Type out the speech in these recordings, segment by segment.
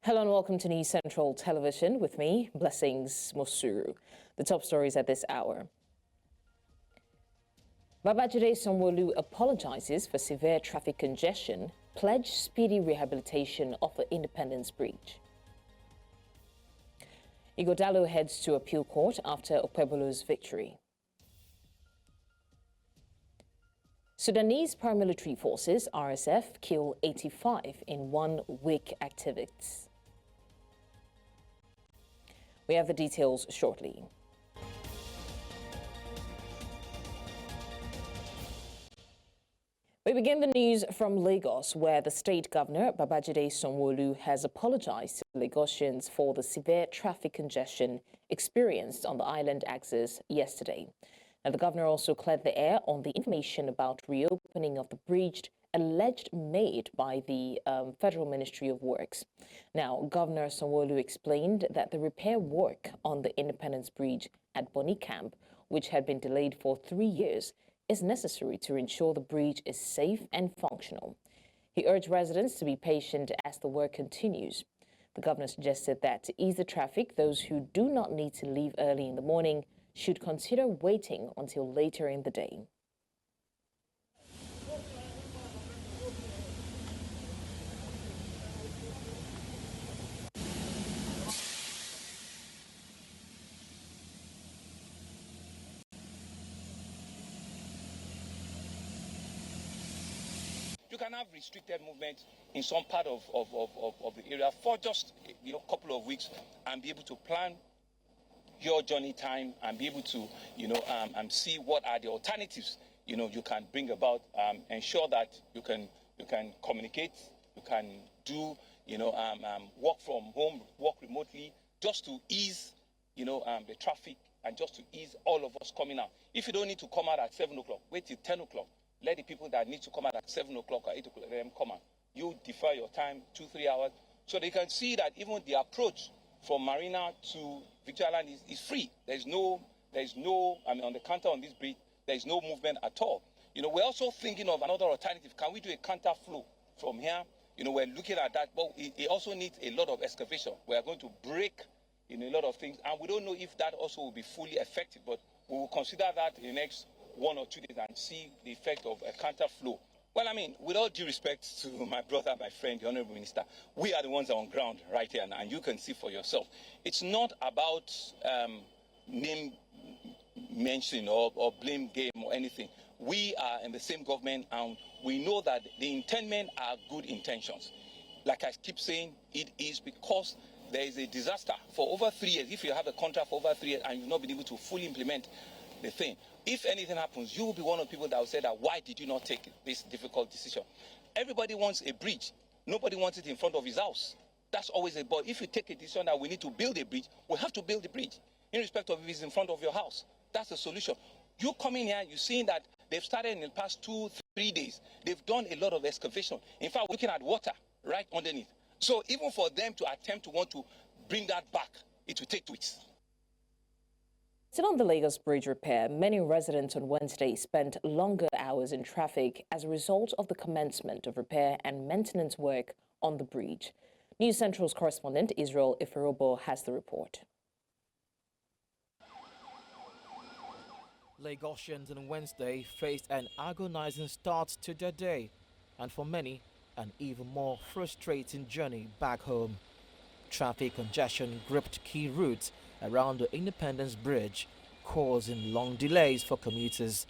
Hello and welcome to News Central Television with me, Blessings Mosuru. The top stories at this hour. Babajide Sanwo-Olu apologizes for severe traffic congestion, pledged speedy rehabilitation of the Independence Bridge. Ighodalo heads to appeal court after Okpebholo's victory. Sudanese paramilitary forces, RSF, kill 85 in 1 week activities. We have the details shortly. We begin the news from Lagos, where the state governor, Babajide Sanwo-Olu, has apologized to Lagosians for the severe traffic congestion experienced on the island axis yesterday. Now, the governor also cleared the air on the information about reopening of the bridge alleged made by the Federal Ministry of Works. Now, Governor Sanwo-Olu explained that the repair work on the Independence Bridge at Bonny Camp, which had been delayed for 3 years, is necessary to ensure the bridge is safe and functional. He urged residents to be patient as the work continues. The governor suggested that to ease the traffic, those who do not need to leave early in the morning should consider waiting until later in the day. You can have restricted movement in some part of the area for just a couple of weeks and be able to plan your journey time and be able to see what are the alternatives you can bring about, ensure that you can communicate, you can do work from home, work remotely, just to ease the traffic and just to ease all of us coming out. If you don't need to come out at 7 o'clock, wait till 10 o'clock. Let the people that need to come out at 7 o'clock or 8 o'clock, let them come out. You defer your time 2-3 hours, so they can see that even the approach from Marina to Victoria Island is free. There's no, on the counter on this bridge, there's no movement at all. We're also thinking of another alternative. Can we do a counter flow from here? We're looking at that, but it also needs a lot of excavation. We are going to break a lot of things, and we don't know if that also will be fully effective, but we will consider that in the next 1 or 2 days and see the effect of a counter flow. Well, with all due respect to my brother, my friend, the Honorable Minister, we are the ones on ground right here, and you can see for yourself. It's not about name mentioning or blame game or anything. We are in the same government, and we know that the intendment are good intentions. Like I keep saying, it is because there is a disaster for over 3 years. If you have a contract for over 3 years and you've not been able to fully implement the thing, if anything happens, you will be one of the people that will say that, why did you not take this difficult decision? Everybody wants a bridge. Nobody wants it in front of his house. That's always a, but if you take a decision that we need to build a bridge, we have to build a bridge, irrespective of if it's in front of your house. That's the solution. You come in here, you're seeing that they've started in the past 2-3 days. They've done a lot of excavation. In fact, we're looking at water right underneath. So even for them to attempt to want to bring that back, it will take weeks. Still on the Lagos Bridge repair, many residents on Wednesday spent longer hours in traffic as a result of the commencement of repair and maintenance work on the bridge. News Central's correspondent Israel Iferobo has the report. Lagosians on Wednesday faced an agonizing start to their day, and for many, an even more frustrating journey back home. Traffic congestion gripped key routes around the Independence Bridge, causing long delays for commuters.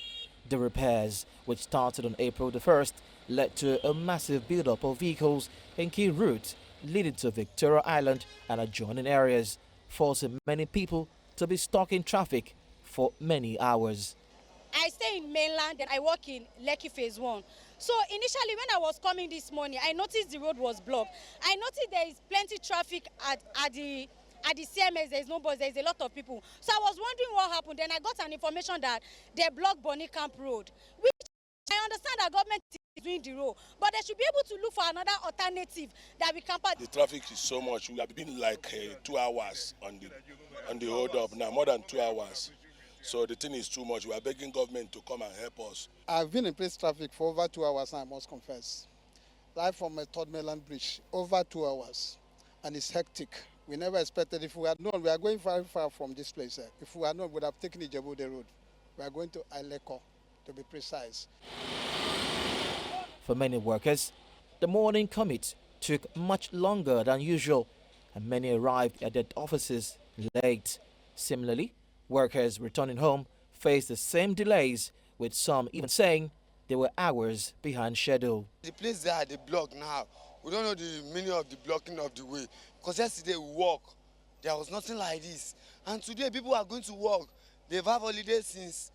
The repairs, which started on April the 1st, led to a massive buildup of vehicles in key routes leading to Victoria Island and adjoining areas, forcing many people to be stuck in traffic for many hours. I stay in mainland and I work in Lekki Phase 1. So initially when I was coming this morning, I noticed the road was blocked. I noticed there is plenty traffic at the CMS, there is no bus, there is a lot of people. So I was wondering what happened. Then I got an information that they blocked Bonny Camp Road, which I understand that government is doing the road, but they should be able to look for another alternative that we can pass. The traffic is so much. We have been like 2 hours on the hold up now, more than 2 hours. So the thing is too much. We are begging government to come and help us. I've been in place traffic for over 2 hours now, I must confess. Live from a third mainland bridge, over 2 hours. and it's hectic. We never expected. If we had known, we are going very far from this place. If we had known, we would have taken the Ijebu road. We are going to Ileko, to be precise. For many workers, the morning commute took much longer than usual, and many arrived at their offices late. Similarly, workers returning home faced the same delays, with some even saying they were hours behind schedule. The place there, they block now. We don't know the meaning of the blocking of the way. Because yesterday we walk, there was nothing like this. And today people are going to work. They've had holiday since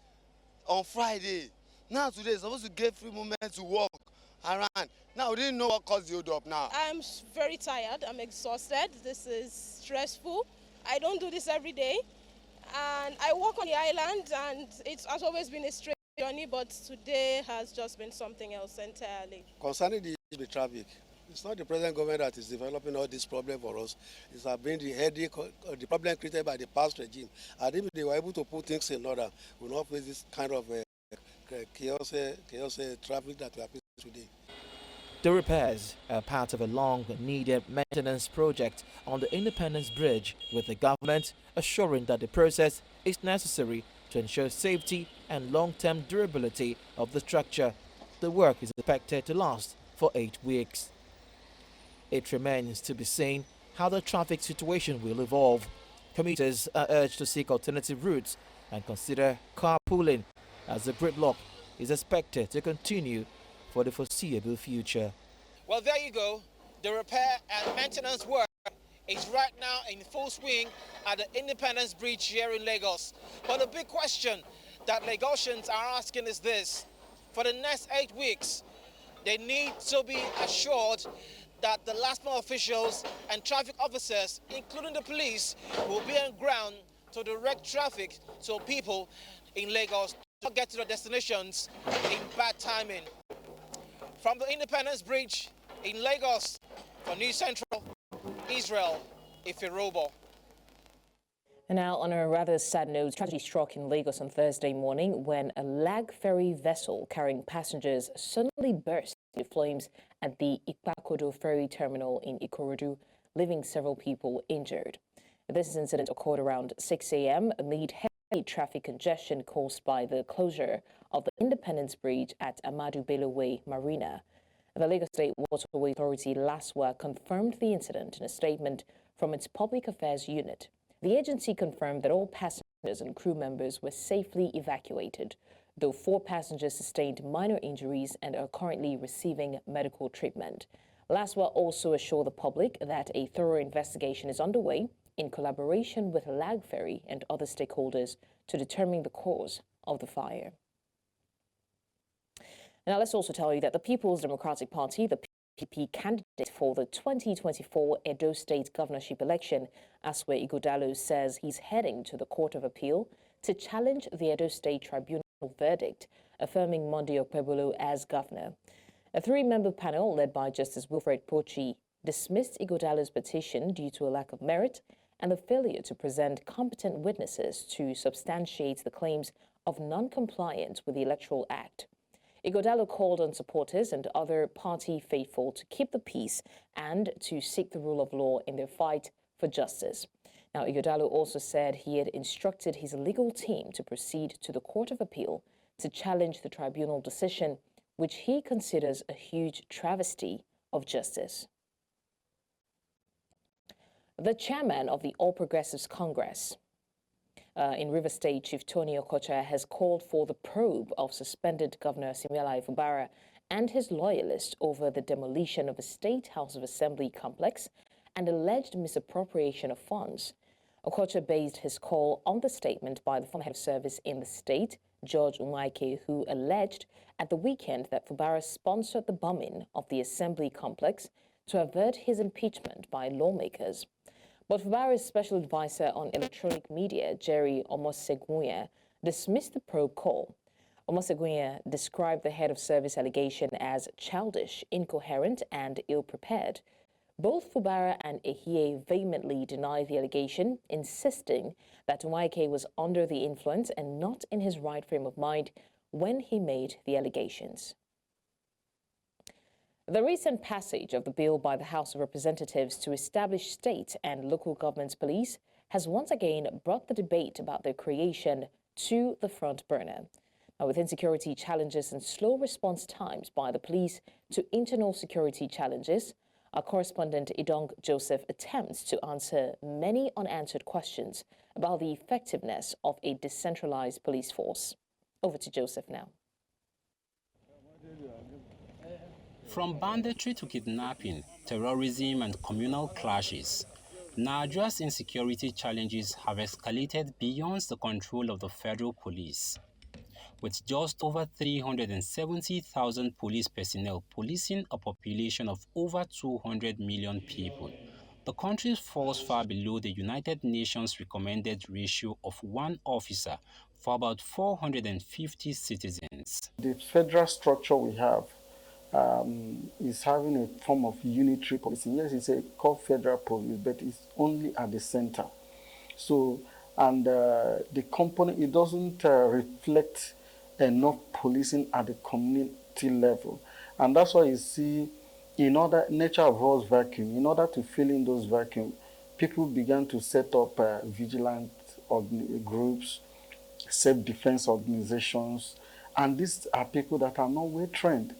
on Friday. Now today is supposed to get free moment to walk around. Now we didn't know what caused the hold up now. I'm very tired. I'm exhausted. This is stressful. I don't do this every day. And I work on the island, and it has always been a straight journey, but today has just been something else entirely. Concerning the traffic, it's not the present government that is developing all this problem for us. It's been the headache, the problem created by the past regime. And if they were able to put things in order, we will not face this kind of chaos traffic that we are facing today. The repairs are part of a long-needed maintenance project on the Independence Bridge, with the government assuring that the process is necessary to ensure safety and long-term durability of the structure. The work is expected to last for 8 weeks. It remains to be seen how the traffic situation will evolve. Commuters are urged to seek alternative routes and consider carpooling, as the gridlock is expected to continue for the foreseeable future. Well, there you go. The repair and maintenance work is right now in full swing at the Independence Bridge here in Lagos. But the big question that Lagosians are asking is this: for the next 8 weeks, they need to be assured that the last mile officials and traffic officers, including the police, will be on ground to direct traffic so people in Lagos don't get to their destinations in bad timing. From the Independence Bridge in Lagos, for News Central, Israel Ifirobo. And now, on a rather sad note, tragedy struck in Lagos on Thursday morning when a lag ferry vessel carrying passengers suddenly burst into flames at the Ipakodo ferry terminal in Ikorodu, leaving several people injured. This incident occurred around 6 a.m. amid heavy traffic congestion caused by the closure of the Independence Bridge at Amadu Bello Way Marina. The Lagos State Waterway Authority last week confirmed the incident in a statement from its Public Affairs Unit. The agency confirmed that all passengers and crew members were safely evacuated, though 4 passengers sustained minor injuries and are currently receiving medical treatment. LASWA also assured the public that a thorough investigation is underway in collaboration with Lag Ferry and other stakeholders to determine the cause of the fire. Now, let's also tell you that the People's Democratic Party, the PDP candidate for the 2024 Edo State governorship election, Aswe Ighodalo, says he's heading to the Court of Appeal to challenge the Edo State Tribunal verdict, affirming Monday Okpebolo as governor. A 3-member panel led by Justice Wilfred Pochi dismissed Ighodalo's petition due to a lack of merit and the failure to present competent witnesses to substantiate the claims of non-compliance with the Electoral Act. Ighodalo called on supporters and other party faithful to keep the peace and to seek the rule of law in their fight for justice. Now, Ighodalo also said he had instructed his legal team to proceed to the Court of Appeal to challenge the tribunal decision, which he considers a huge travesty of justice. The chairman of the All Progressives Congress in Rivers State, Chief Tony Okocha, has called for the probe of suspended Governor Siminalayi Fubara and his loyalists over the demolition of a State House of Assembly complex and alleged misappropriation of funds. Okocha based his call on the statement by the former head of service in the state, George Nwaeke, who alleged at the weekend that Fubara sponsored the bombing of the Assembly complex to avert his impeachment by lawmakers. But Fubara's special advisor on electronic media, Jerry Omotsegunwa, dismissed the probe call. Omotsegunwa described the head of service allegation as childish, incoherent, and ill-prepared. Both Fubara and Ehie vehemently denied the allegation, insisting that Nwaeke was under the influence and not in his right frame of mind when he made the allegations. The recent passage of the bill by the House of Representatives to establish state and local government police has once again brought the debate about their creation to the front burner. Now, with insecurity challenges and slow response times by the police to internal security challenges, our correspondent Idong Joseph attempts to answer many unanswered questions about the effectiveness of a decentralized police force. Over to Joseph now. From banditry to kidnapping, terrorism and communal clashes, Nigeria's insecurity challenges have escalated beyond the control of the federal police. With just over 370,000 police personnel policing a population of over 200 million people, the country falls far below the United Nations recommended ratio of 1 officer for about 450 citizens. The federal structure we have is having a form of unitary policing. Yes, it's called federal police, but it's only at the center. So, and the component, it doesn't reflect enough policing at the community level. And that's why you see, nature avoids vacuum. In order to fill in those vacuum, people began to set up vigilant groups, self-defense organizations, and these are people that are not well trained.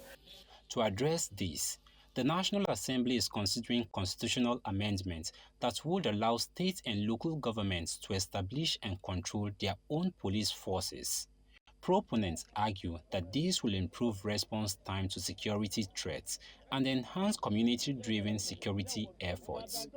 To address this, the National Assembly is considering constitutional amendments that would allow state and local governments to establish and control their own police forces. Proponents argue that this will improve response time to security threats and enhance community-driven security efforts.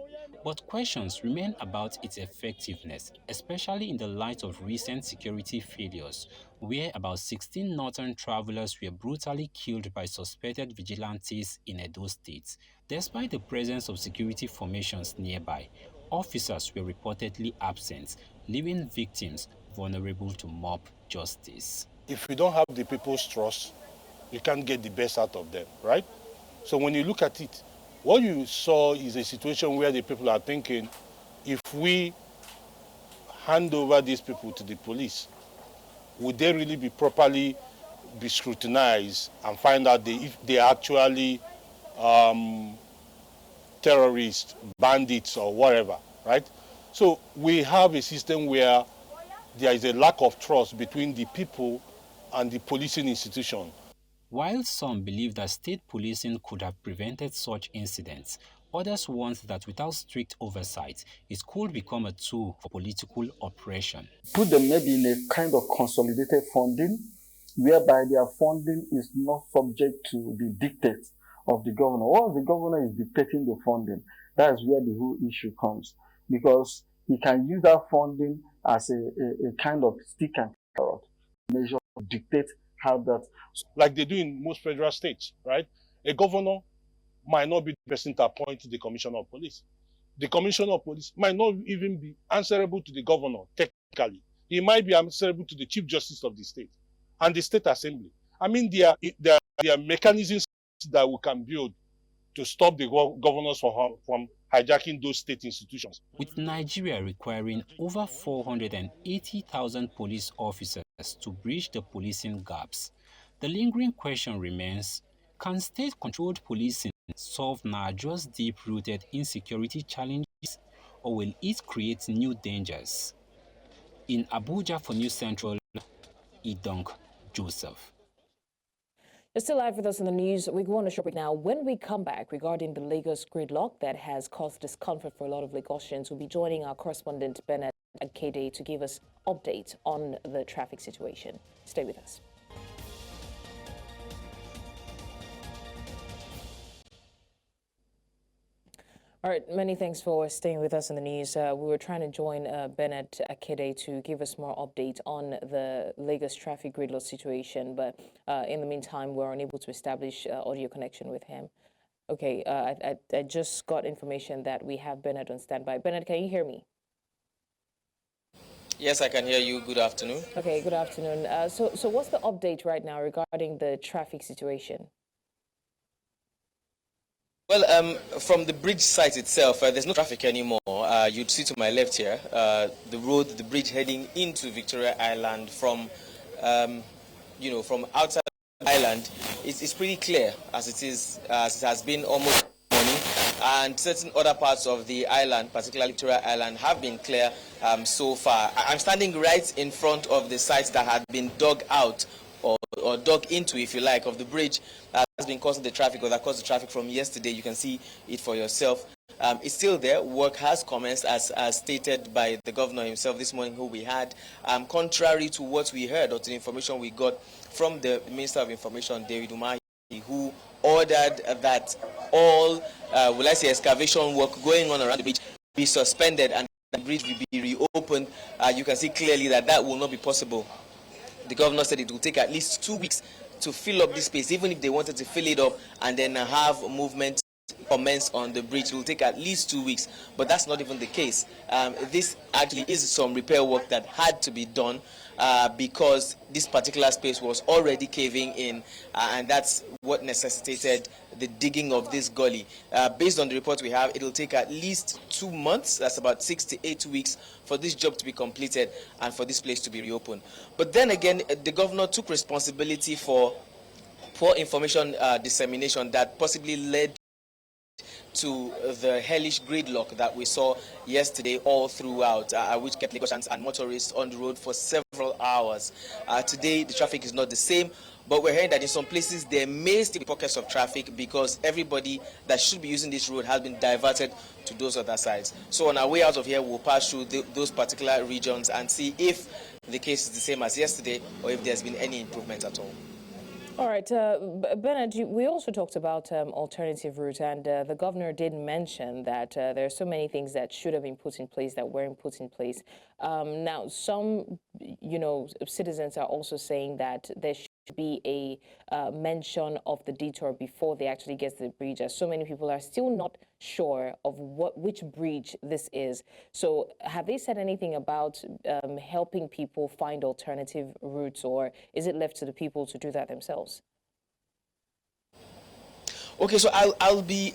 But questions remain about its effectiveness, especially in the light of recent security failures, where about 16 northern travelers were brutally killed by suspected vigilantes in Edo State. Despite the presence of security formations nearby, officers were reportedly absent, leaving victims vulnerable to mob justice. If you don't have the people's trust, you can't get the best out of them, right? So when you look at it, what you saw is a situation where the people are thinking, if we hand over these people to the police, would they really be properly scrutinized and find out if they are actually terrorists, bandits, or whatever, right? So we have a system where there is a lack of trust between the people and the policing institution. While some believe that state policing could have prevented such incidents, others want that without strict oversight, it could become a tool for political oppression. Put them maybe in a kind of consolidated funding, whereby their funding is not subject to the dictates of the governor. Once the governor is dictating the funding, that's where the whole issue comes, because he can use that funding as a kind of stick and carrot measure to dictate how that. Like they do in most federal states, right? A governor might not be the person to appoint the commissioner of police. The commissioner of police might not even be answerable to the governor, technically. He might be answerable to the chief justice of the state and the state assembly. I mean, there are mechanisms that we can build to stop the governors from hijacking those state institutions. With Nigeria requiring over 480,000 police officers to bridge the policing gaps, the lingering question remains, can state-controlled policing solve Nigeria's deep-rooted insecurity challenges, or will it create new dangers? In Abuja for News Central, Idong Joseph. You're still live with us in the news. We go on a short break now. When we come back regarding the Lagos gridlock that has caused discomfort for a lot of Lagosians, we'll be joining our correspondent Bennett Akede to give us updates on the traffic situation. Stay with us. All right, many thanks for staying with us in the news. We were trying to join Bennett Akede to give us more updates on the Lagos traffic gridlock situation, but in the meantime, we're unable to establish audio connection with him. Okay, I just got information that we have Bennett on standby. Bennett, can you hear me? Yes, I can hear you. Good afternoon. Okay, good afternoon. So what's the update right now regarding the traffic situation? Well, from the bridge site itself, there's no traffic anymore. You'd see to my left here, the bridge heading into Victoria Island from, from outside island is pretty clear, as it has been almost morning, and certain other parts of the island, particularly Victoria Island, have been clear so far. I'm standing right in front of the sites that had been dug out or dug into, if you like, of the bridge that has been causing the traffic, or that caused the traffic from yesterday. You can see it for yourself. It's still there. Work has commenced, as stated by the governor himself this morning, who we had. Contrary to what we heard, or to the information we got from the Minister of Information, David Umahi, who ordered that all, will I say, excavation work going on around the beach be suspended and the bridge will be reopened. You can see clearly that that will not be possible. The governor said it will take at least 2 weeks to fill up this space, even if they wanted to fill it up and then have movement commence on the bridge. It will take at least 2 weeks, but that's not even the case. This actually is some repair work that had to be done because this particular space was already caving in, and that's what necessitated the digging of this gully. Based on the report we have, it will take at least 2 months, that's about 6 to 8 weeks, for this job to be completed and for this place to be reopened. But then again, the governor took responsibility for poor information dissemination that possibly led to the hellish gridlock that we saw yesterday all throughout, which kept Lagosians and motorists on the road for several hours. Today, the traffic is not the same, but we're hearing that in some places there may still be pockets of traffic because everybody that should be using this road has been diverted to those other sides. So on our way out of here, we'll pass through those particular regions and see if the case is the same as yesterday or if there's been any improvement at all. All right, Bernard, we also talked about alternative route, and the governor did mention that there are so many things that should have been put in place that weren't put in place. Now, some, citizens are also saying that there should be a mention of the detour before they actually get to the bridge, as so many people are still not sure of which bridge this is. So have they said anything about helping people find alternative routes, or is it left to the people to do that themselves? Okay, so I'll be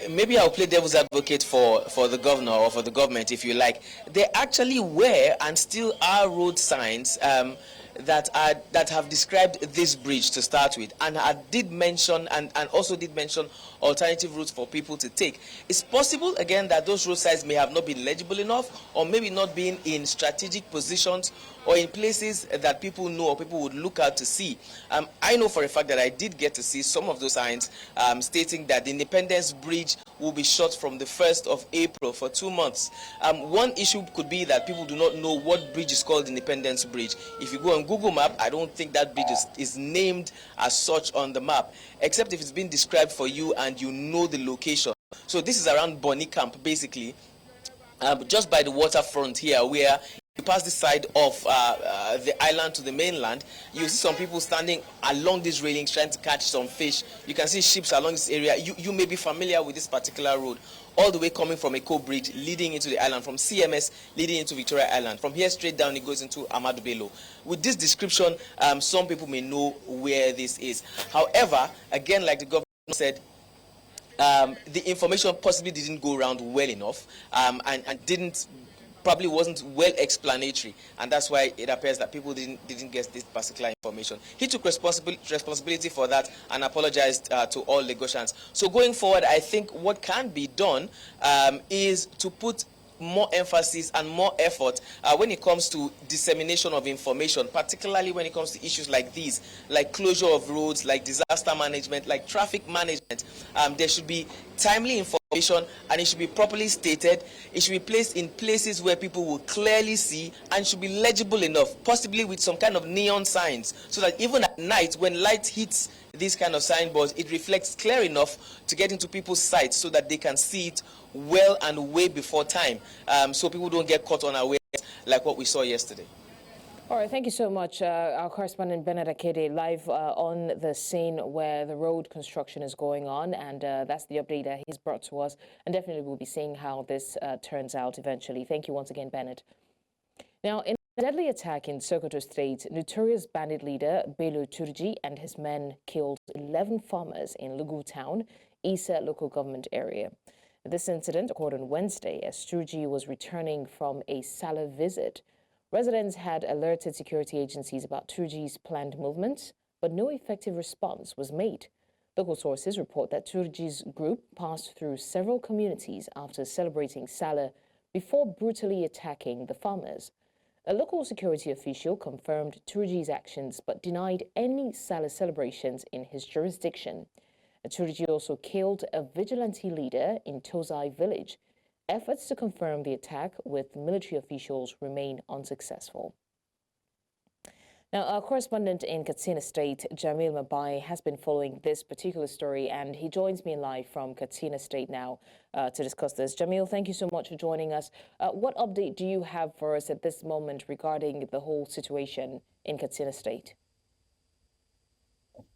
maybe I'll play devil's advocate for the governor or for the government, if you like. There actually were and still are road signs that have described this bridge to start with, and I did mention and also did mention alternative routes for people to take. It's possible again that those road signs may have not been legible enough, or maybe not been in strategic positions or in places that people know or people would look out to see. I know for a fact that I did get to see some of those signs stating that the Independence Bridge will be shut from the 1st of April for 2 months. One issue could be that people do not know what bridge is called Independence Bridge. If you go on Google Map, I don't think that bridge is named as such on the map, except if it's been described for you and you know the location. So this is around Bonny Camp, basically, just by the waterfront here, where you pass this side of the island to the mainland. You see some people standing along these railings trying to catch some fish. You can see ships along this area. You may be familiar with this particular road, all the way coming from Eko Bridge leading into the island, from CMS leading into Victoria Island. From here straight down, it goes into Ahmadu Bello. With this description, some people may know where this is. However, again, like the governor said, the information possibly didn't go around well enough and probably wasn't well explanatory, and that's why it appears that people didn't get this particular information. He took responsibility for that and apologized to all Lagosians. So going forward, I think what can be done is to put more emphasis and more effort when it comes to dissemination of information, particularly when it comes to issues like these, like closure of roads, like disaster management, like traffic management. There should be timely information, and it should be properly stated. It should be placed in places where people will clearly see, and should be legible enough, possibly with some kind of neon signs, so that even at night when light hits these kind of signboards, it reflects clear enough to get into people's sights so that they can see it well and way before time, so people don't get caught unawares like what we saw yesterday. All right, thank you so much. Our correspondent Bernard Akede live on the scene where the road construction is going on, and that's the update that he's brought to us, and definitely we'll be seeing how this turns out eventually. Thank you once again, Bernard. Now, in a deadly attack in Sokoto State, notorious bandit leader Bello Turji and his men killed 11 farmers in Lugu Town, Isa local government area. This incident occurred on Wednesday as Turji was returning from a Salah visit. Residents had alerted security agencies about Turji's planned movements, but no effective response was made. Local sources report that Turji's group passed through several communities after celebrating Salah before brutally attacking the farmers. A local security official confirmed Turji's actions but denied any Salah celebrations in his jurisdiction. Turji also killed a vigilante leader in Tozai village. Efforts to confirm the attack with military officials remain unsuccessful. Now, our correspondent in Katsina State, Jamil Mabai, has been following this particular story, and he joins me live from Katsina State now to discuss this. Jamil, thank you so much for joining us. What update do you have for us at this moment regarding the whole situation in Katsina State?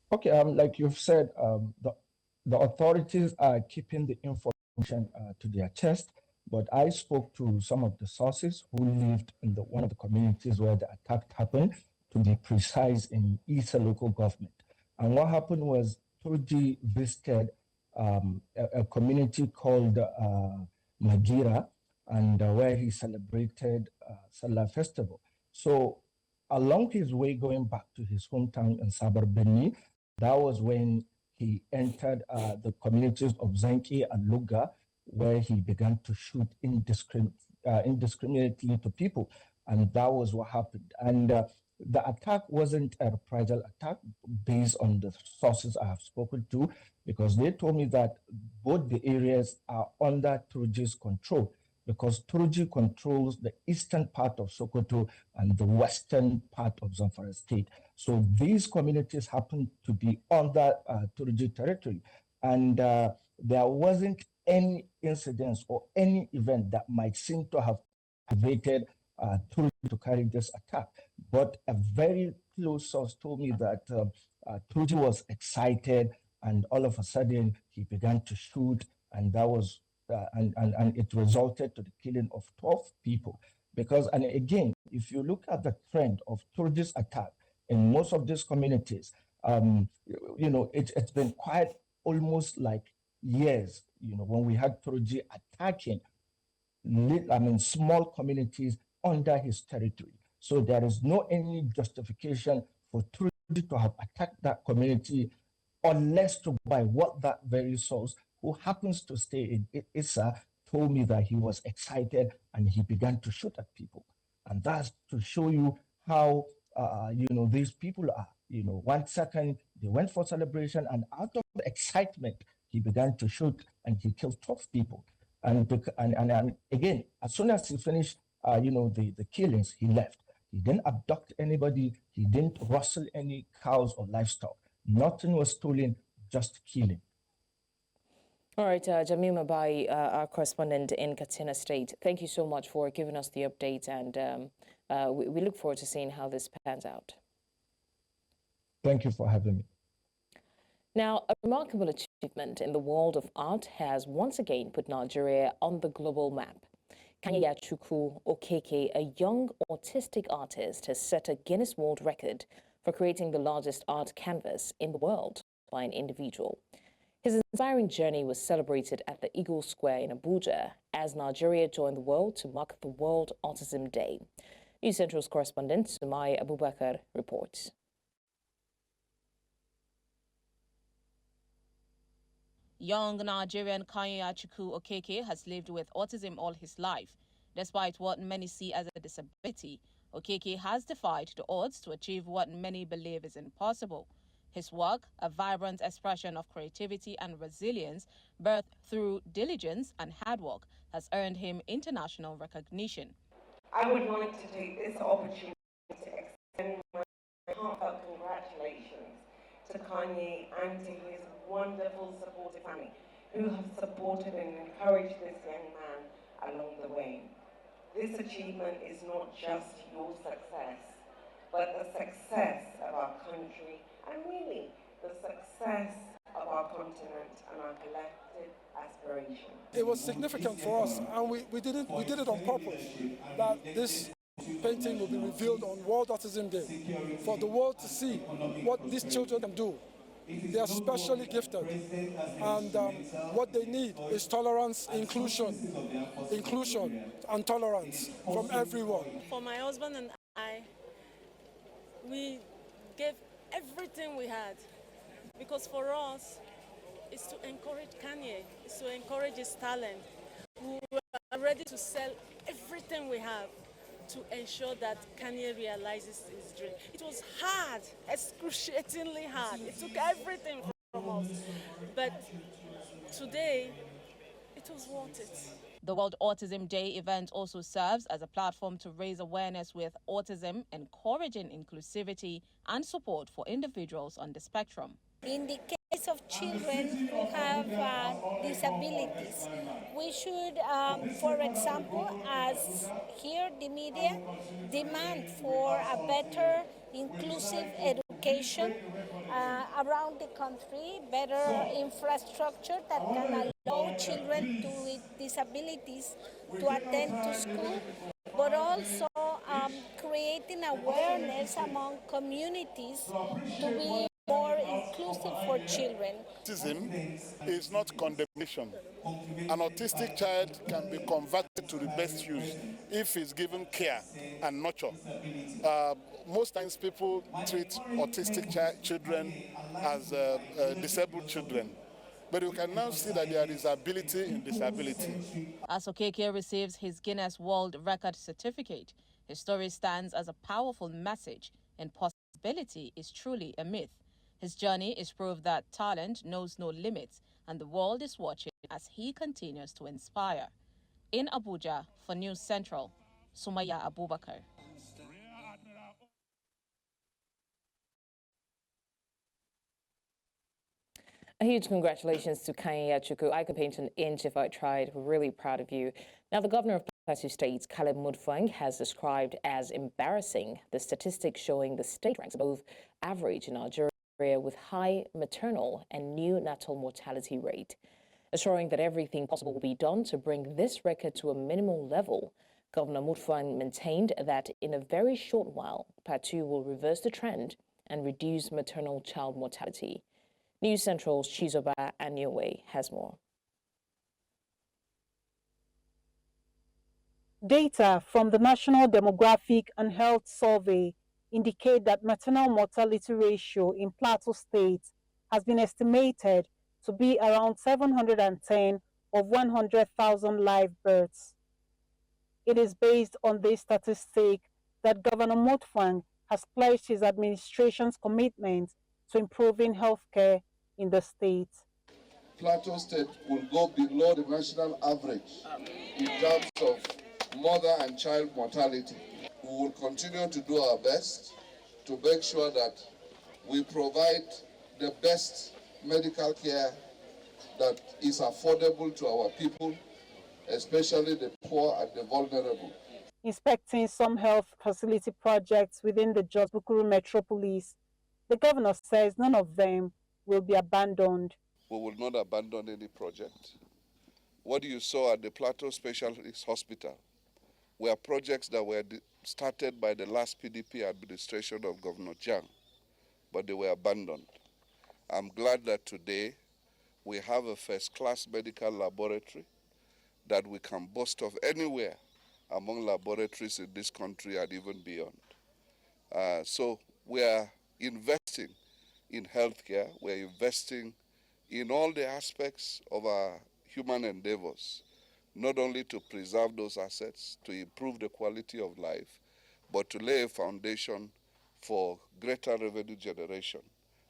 Okay, like you've said, the authorities are keeping the information to their chest, but I spoke to some of the sources who lived in one of the communities where the attack happened, to be precise, in Isa local government. And what happened was Turji visited a community called Magira, and where he celebrated Salah festival. So along his way going back to his hometown in Sabar Beni, that was when he entered the communities of Zanki and Luga, where he began to shoot indiscriminately to people. And that was what happened. And the attack wasn't a reprisal attack based on the sources I have spoken to, because they told me that both the areas are under Turji's control, because Turji controls the eastern part of Sokoto and the western part of Zamfara state. So these communities happen to be under Turji territory. And there wasn't any incidents or any event that might seem to have activated Turji to carry this attack. But a very close source told me that Turji was excited, and all of a sudden he began to shoot, and that was and it resulted to the killing of 12 people. Because, and again, if you look at the trend of Turji's attack in most of these communities, it's been quite almost like years, when we had Turji attacking small communities under his territory. So there is no any justification for Turji to have attacked that community, unless to by what that very source, who happens to stay in Issa, told me that he was excited and he began to shoot at people. And that's to show you how, these people are. 1 second they went for celebration, and out of the excitement, he began to shoot and he killed 12 people. And again, as soon as he finished, the killings, he left. He didn't abduct anybody. He didn't rustle any cows or livestock. Nothing was stolen, just killing. All right, Jamil Mabai, our correspondent in Katsina State, thank you so much for giving us the update, and we look forward to seeing how this pans out. Thank you for having me. Now, a remarkable achievement in the world of art has once again put Nigeria on the global map. Kanyachukwu Okeke, a young autistic artist, has set a Guinness World Record for creating the largest art canvas in the world by an individual. His inspiring journey was celebrated at the Eagle Square in Abuja as Nigeria joined the world to mark the World Autism Day. News Central's correspondent Sumai Abubakar reports. Young Nigerian Kanyachukwu Okeke has lived with autism all his life. Despite what many see as a disability, Okeke has defied the odds to achieve what many believe is impossible. His work, a vibrant expression of creativity and resilience, birthed through diligence and hard work, has earned him international recognition. I would like to take this opportunity to extend my heartfelt congratulations to Kanye and to his wonderful supportive family who have supported and encouraged this young man along the way. This achievement is not just your success, but the success of our country and really the success of our continent and our collective aspiration. It was significant for us, and we did it on purpose, that this painting will be revealed on World Autism Day for the world to see what these children can do. They are specially gifted, and what they need is tolerance, inclusion and tolerance from everyone. For my husband and I, we gave everything we had. Because for us, it's to encourage Kanye, it's to encourage his talent. We are ready to sell everything we have to ensure that Kanye realizes his dream. It was hard, excruciatingly hard. It took everything from us. But today, it was worth it. The World Autism Day event also serves as a platform to raise awareness with autism, encouraging inclusivity and support for individuals on the spectrum. In the case of children who have disabilities, we should, for example, as here the media, demand for a better inclusive education around the country, better infrastructure that can allow children with disabilities to attend to school, but also creating awareness among communities to be more inclusive for children. Autism is not condemnation. An autistic child can be converted to the best use if he's given care and nurture. Most times people treat autistic children as disabled children. But you can now see that there is ability in disability. As Okeke receives his Guinness World Record certificate, his story stands as a powerful message, and possibility is truly a myth. His journey is proof that talent knows no limits, and the world is watching as he continues to inspire. In Abuja, for News Central, Sumaya Abubakar. A huge congratulations to Kanye Achukwu. I could paint an inch if I tried. We're really proud of you. Now, the governor of Plateau State, Caleb Mutfwang, has described as embarrassing the statistics showing the state ranks above average in Nigeria with high maternal and neonatal mortality rate, assuring that everything possible will be done to bring this record to a minimal level. Governor Mutfwang maintained that in a very short while, Plateau will reverse the trend and reduce maternal child mortality. News Central's Chizoba Anyowe has more. Data from the National Demographic and Health Survey indicate that maternal mortality ratio in Plateau State has been estimated to be around 710 of 100,000 live births. It is based on this statistic that Governor Mutfwang has pledged his administration's commitment to improving healthcare in the state. Plateau State will go below the national average in terms of mother and child mortality. We will continue to do our best to make sure that we provide the best medical care that is affordable to our people, especially the poor and the vulnerable. Inspecting some health facility projects within the Jos Bukuru metropolis, the governor says none of them will be abandoned. We will not abandon any project. What you saw at the Plateau Specialist Hospital were projects that were started by the last PDP administration of Governor Jang, but they were abandoned. I'm glad that today we have a first-class medical laboratory that we can boast of anywhere among laboratories in this country and even beyond. So we are investing in healthcare, we're investing in all the aspects of our human endeavors, not only to preserve those assets, to improve the quality of life, but to lay a foundation for greater revenue generation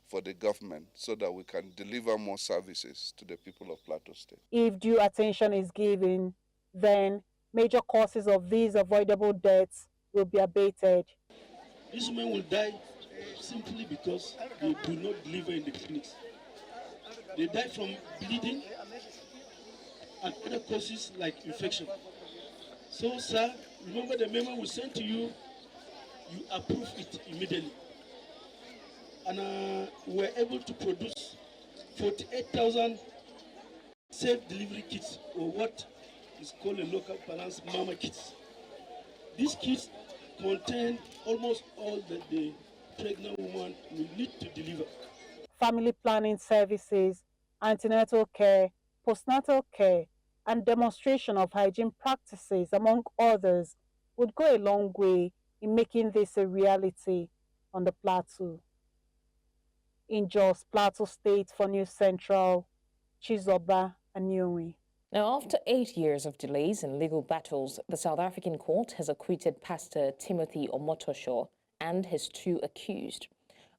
for the government so that we can deliver more services to the people of Plateau State. If due attention is given, then major causes of these avoidable deaths will be abated. These women will die simply because they do not deliver in the clinics. They die from bleeding and other causes like infection. So, sir, remember the memo we sent to you, you approve it immediately. And we were able to produce 48,000 safe delivery kits, or what is called a local balance mama kits. These kits contain almost all that the pregnant woman will need to deliver. Family planning services, antenatal care, postnatal care, and demonstration of hygiene practices, among others, would go a long way in making this a reality on the plateau. in Jos, Plateau State. For News Central, Chizoba Aniuwi. Now, after 8 years of delays and legal battles, the South African court has acquitted Pastor Timothy Okocha and his 2 accused.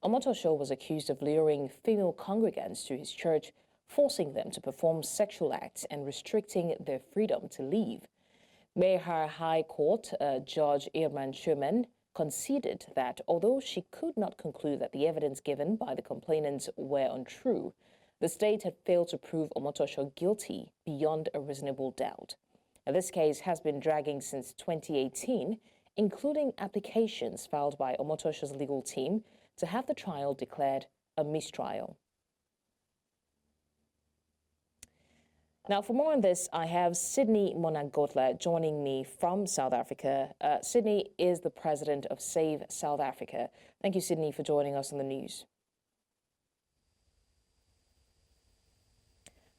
Okocha was accused of luring female congregants to his church, forcing them to perform sexual acts and restricting their freedom to leave. Mayhar High Court Judge Irman Sherman conceded that although she could not conclude that the evidence given by the complainants were untrue, the state had failed to prove Okocha guilty beyond a reasonable doubt. Now, this case has been dragging since 2018, including applications filed by Okocha's legal team to have the trial declared a mistrial. Now, for more on this, I have Sydney Monagotla joining me from South Africa. Sydney is the president of Save South Africa. Thank you, Sydney, for joining us on the news.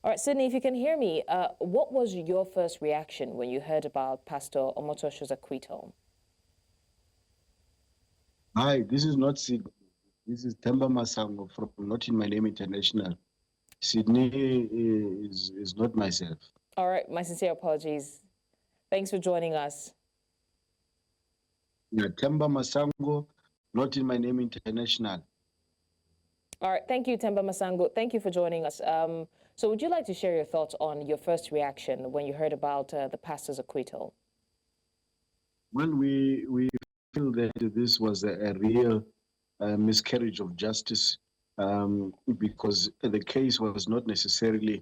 All right, Sydney, if you can hear me, what was your first reaction when you heard about Pastor Okocha's acquittal? Hi, this is not Sydney. This is Themba Masango from Not In My Name International. Sydney is not myself. All right, my sincere apologies. Thanks for joining us. Yeah, Themba Masango, Not In My Name International. All right, thank you, Themba Masango. Thank you for joining us. So would you like to share your thoughts on your first reaction when you heard about the pastor's acquittal? Well, we feel that this was a real miscarriage of justice, because the case was not necessarily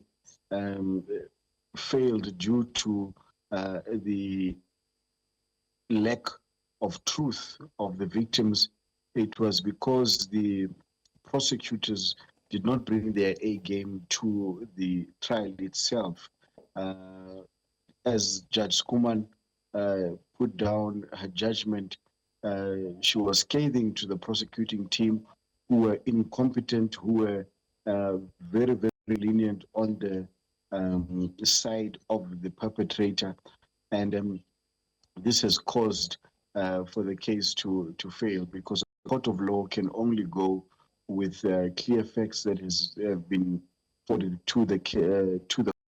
failed due to the lack of truth of the victims. It was because the prosecutors did not bring their A game to the trial itself. As Judge Skuman put down her judgment, she was scathing to the prosecuting team, who were incompetent, who were very, very lenient on the side of the perpetrator. And this has caused for the case to fail, because the court of law can only go with clear facts that has been forwarded to the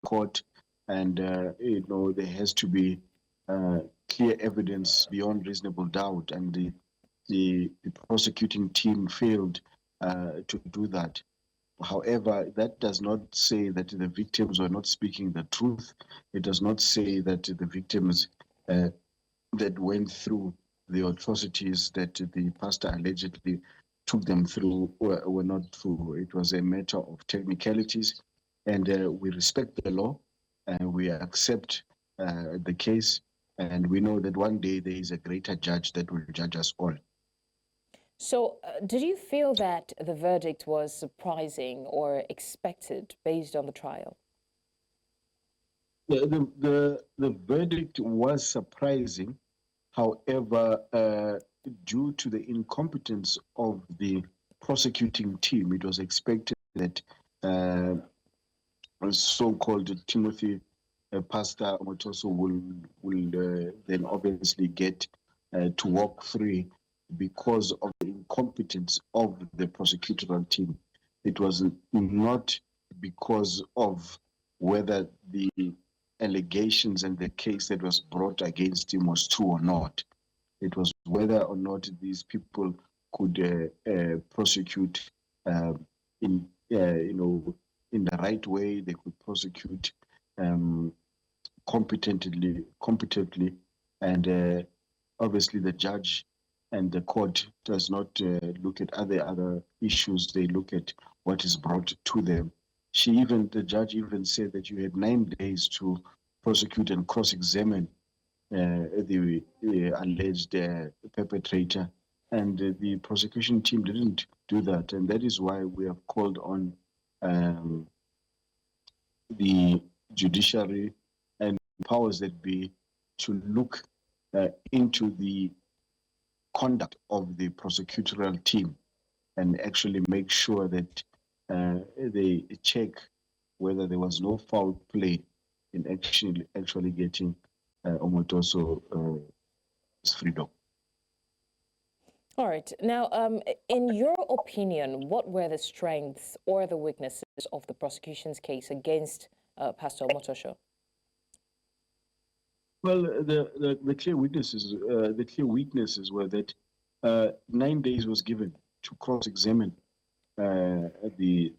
court, and there has to be clear evidence beyond reasonable doubt, and the prosecuting team failed to do that. However, that does not say that the victims were not speaking the truth. It does not say that the victims that went through the atrocities that the pastor allegedly took them through were not true. It was a matter of technicalities, and we respect the law, and we accept the case, and we know that one day there is a greater judge that will judge us all. So did you feel that the verdict was surprising or expected based on the trial? The verdict was surprising. However, due to the incompetence of the prosecuting team, it was expected that so-called Timothy Pastor Okocha will then obviously get to walk free because of the incompetence of the prosecutorial team. It was not because of whether the allegations and the case that was brought against him was true or not. It was whether or not these people could prosecute in the right way. They could prosecute competently, and obviously the judge and the court does not look at other issues. They look at what is brought to them. The judge even said that you had 9 days to prosecute and cross-examine the alleged perpetrator, and the prosecution team didn't do that, and that is why we have called on the judiciary and powers that be to look into the conduct of the prosecutorial team and actually make sure that they check whether there was no foul play in actually getting Okocha's freedom. All right. Now, in your opinion, what were the strengths or the weaknesses of the prosecution's case against Pastor Okocha? Well, the clear weaknesses were that 9 days was given to cross-examine the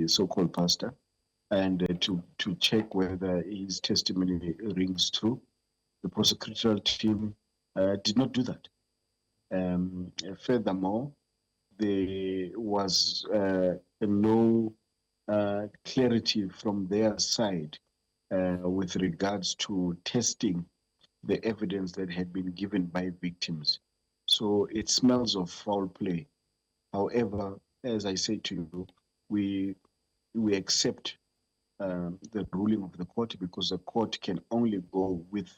so-called pastor and to check whether his testimony rings true. The prosecutorial team did not do that. Furthermore, there was no clarity from their side with regards to testing the evidence that had been given by victims. So it smells of foul play. However, as I say to you, we accept the ruling of the court because the court can only go with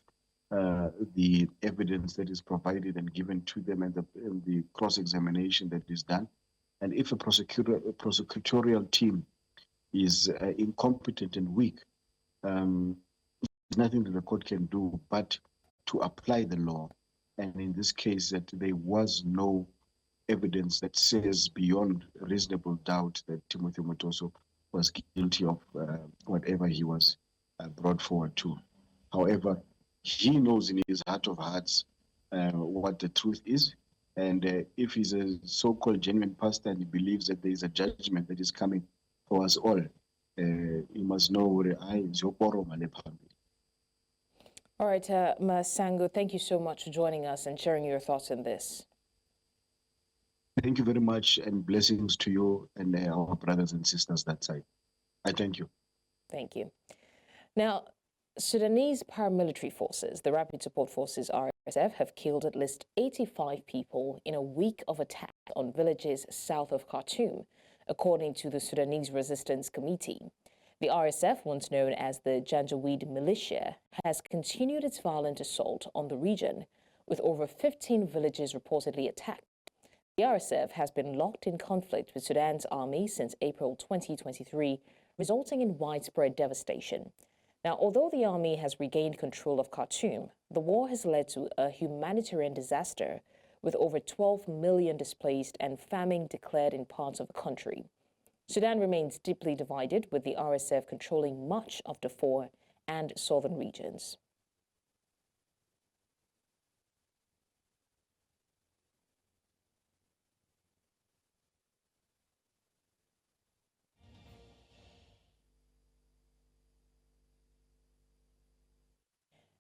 the evidence that is provided and given to them and the cross-examination that is done. And if a prosecutorial team is incompetent and weak, there's nothing that the court can do but to apply the law. And in this case, that there was no evidence that says beyond reasonable doubt that Timothy Omotoso was guilty of whatever he was brought forward to. However, he knows in his heart of hearts what the truth is. And if he's a so-called genuine pastor and he believes that there is a judgment that is coming for us all, he must know where I is your All right, Masango, thank you so much for joining us and sharing your thoughts on this. Thank you very much, and blessings to you and our brothers and sisters that side. I thank you. Thank you. Now, Sudanese paramilitary forces, the Rapid Support Forces, RSF, have killed at least 85 people in a week of attack on villages south of Khartoum, according to the Sudanese Resistance Committee. The RSF, once known as the Janjaweed Militia, has continued its violent assault on the region, with over 15 villages reportedly attacked. The RSF has been locked in conflict with Sudan's army since April 2023, resulting in widespread devastation. Now, although the army has regained control of Khartoum, the war has led to a humanitarian disaster, with over 12 million displaced and famine declared in parts of the country. Sudan remains deeply divided, with the RSF controlling much of Darfur and southern regions.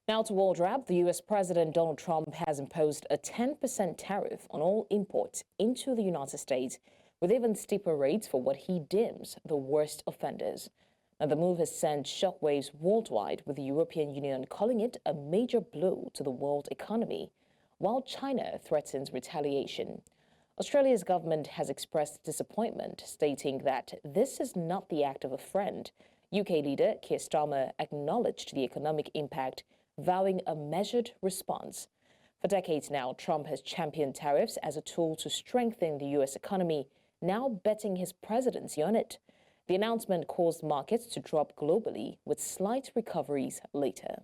Now to World Wrap, the U.S. President Donald Trump has imposed a 10% tariff on all imports into the United States, with even steeper rates for what he deems the worst offenders. Now, the move has sent shockwaves worldwide, with the European Union calling it a major blow to the world economy, while China threatens retaliation. Australia's government has expressed disappointment, stating that this is not the act of a friend. UK leader Keir Starmer acknowledged the economic impact, vowing a measured response. For decades now, Trump has championed tariffs as a tool to strengthen the U.S. economy, now betting his presidency on it. The announcement caused markets to drop globally, with slight recoveries later.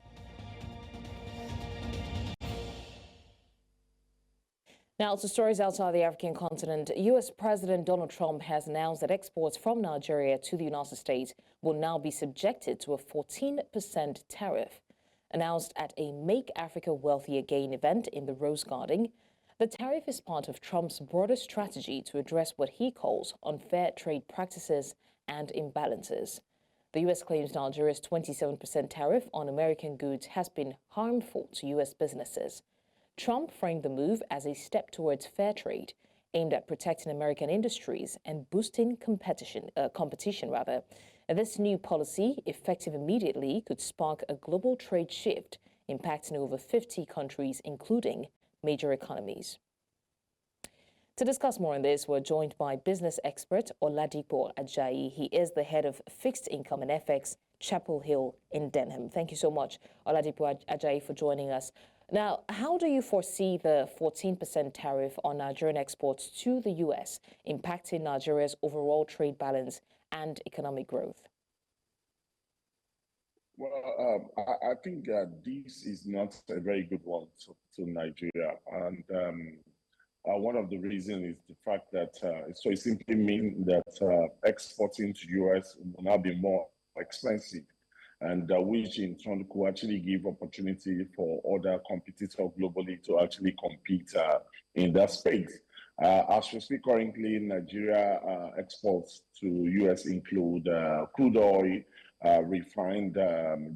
Now to stories outside the African continent. U.S. President Donald Trump has announced that exports from Nigeria to the United States will now be subjected to a 14% tariff. Announced at a Make Africa Wealthy Again event in the Rose Garden, the tariff is part of Trump's broader strategy to address what he calls unfair trade practices and imbalances. The U.S. claims Nigeria's 27% tariff on American goods has been harmful to U.S. businesses. Trump framed the move as a step towards fair trade, aimed at protecting American industries and boosting competition. And this new policy, effective immediately, could spark a global trade shift, impacting over 50 countries, including major economies. To discuss more on this, we're joined by business expert Oladipo Ajayi. He is the head of fixed income and FX, Chapel Hill in Denham. Thank you so much, Oladipo Ajayi, for joining us. Now, how do you foresee the 14% tariff on Nigerian exports to the U.S. impacting Nigeria's overall trade balance and economic growth? Well, I think this is not a very good one to Nigeria. And one of the reasons is the fact that so it simply means that exporting to US will now be more expensive, and which in turn could actually give opportunity for other competitors globally to actually compete in that space. As we speak currently, Nigeria exports to US include crude oil, refined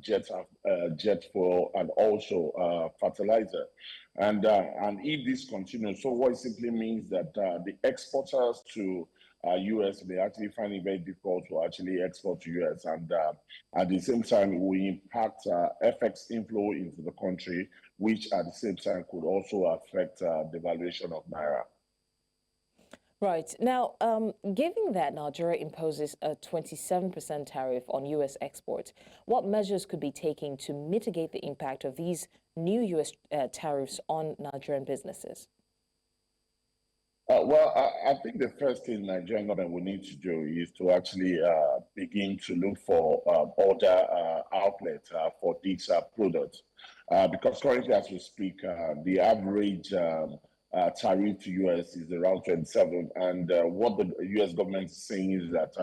jet fuel, and also fertilizer. And if this continues, so what it simply means that the exporters to US, they actually find it very difficult to actually export to US, and at the same time, it will impact FX inflow into the country, which at the same time could also affect the valuation of Naira. Right. Now, given that Nigeria imposes a 27% tariff on U.S. exports, what measures could be taken to mitigate the impact of these new U.S. Tariffs on Nigerian businesses? Well, I think the first thing Nigerian government will need to do is to actually begin to look for other outlets for these products. Because currently, as we speak, the average tariff to US is around 27, and what the US government is saying is that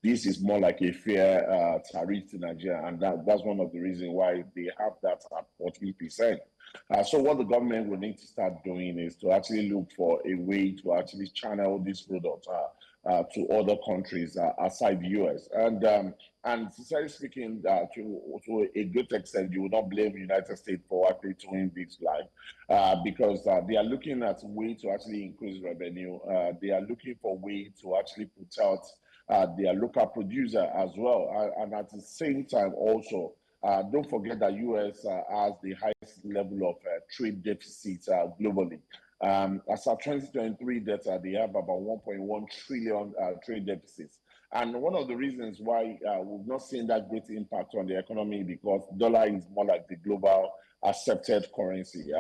this is more like a fair tariff to Nigeria, and that's one of the reasons why they have that at 14%. So what the government will need to start doing is to actually look for a way to actually channel these products to other countries outside the US. And sincerely speaking, to a good extent, you will not blame the United States for actually doing this live because they are looking at a way to actually increase revenue. They are looking for a way to actually put out their local producer as well. And at the same time also, don't forget that US has the highest level of trade deficit globally. As of 2023 data, they have about 1.1 trillion trade deficits. And one of the reasons why we've not seen that great impact on the economy because dollar is more like the global accepted currency.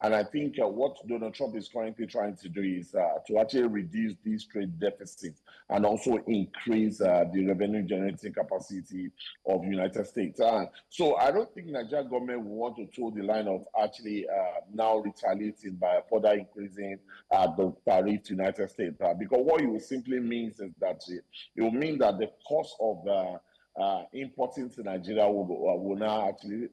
And I think what Donald Trump is currently trying to do is to actually reduce these trade deficits and also increase the revenue generating capacity of the United States. So I don't think Nigeria government will want to toe the line of actually now retaliating by further increasing the tariff to the United States. Because what it will simply means is that it will mean that the cost of importing to Nigeria will now actually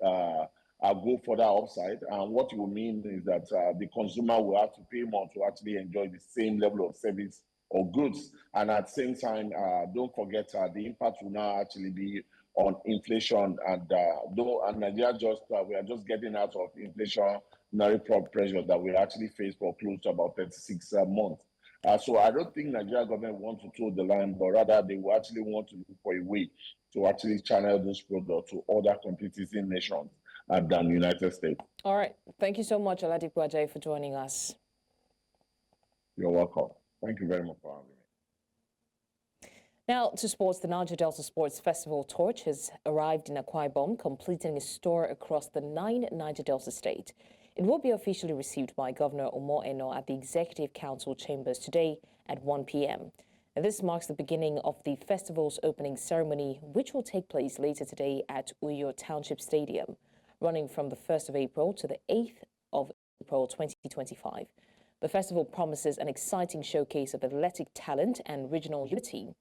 go further upside. And what it will mean is that the consumer will have to pay more to actually enjoy the same level of service or goods. And at the same time, don't forget the impact will now actually be on inflation. And Nigeria we are just getting out of inflationary pressure that we actually face for close to about 36 months. So I don't think Nigeria government wants to toe the line, but rather they will actually want to look for a way to actually channel those products to other competing nations than the United States. All right. Thank you so much, Oladipo Ajayi, for joining us. You're welcome. Thank you very much for having me. Now to sports. The Niger Delta Sports Festival torch has arrived in Akwa Ibom, completing its tour across the 9 Niger Delta states. It will be officially received by Governor Omotsegunwa at the Executive Council chambers today at 1 p.m. And this marks the beginning of the festival's opening ceremony, which will take place later today at Uyo Township Stadium, running from the 1st of April to the 8th of April 2025. The festival promises an exciting showcase of athletic talent and regional unity.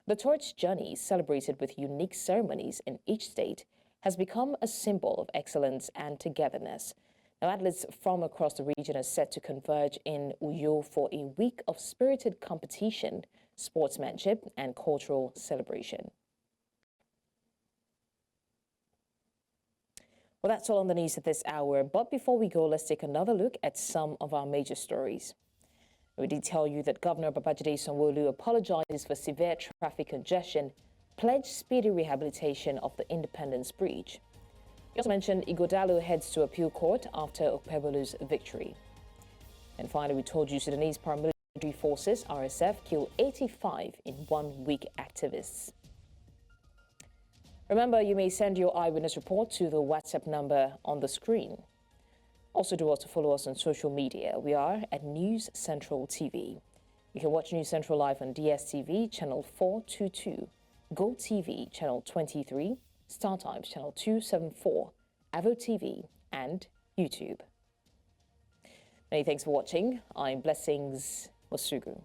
The torch journey, celebrated with unique ceremonies in each state, has become a symbol of excellence and togetherness. Now, athletes from across the region are set to converge in Uyo for a week of spirited competition, sportsmanship, and cultural celebration. Well, that's all on the news at this hour. But before we go, let's take another look at some of our major stories. We did tell you that Governor Babajide Sanwo-Olu apologizes for severe traffic congestion, pledged speedy rehabilitation of the Independence Bridge. We also mentioned Ighodalo heads to appeal court after Okpebholo's victory. And finally, we told you Sudanese paramilitary forces, RSF, killed 85 in 1 week activists. Remember, you may send your eyewitness report to the WhatsApp number on the screen. Also, do also follow us on social media. We are at News Central TV. You can watch News Central live on DSTV, channel 422, GoTV, channel 23, StarTimes, channel 274, Avo TV, and YouTube. Many thanks for watching. I'm Blessings Wasugu.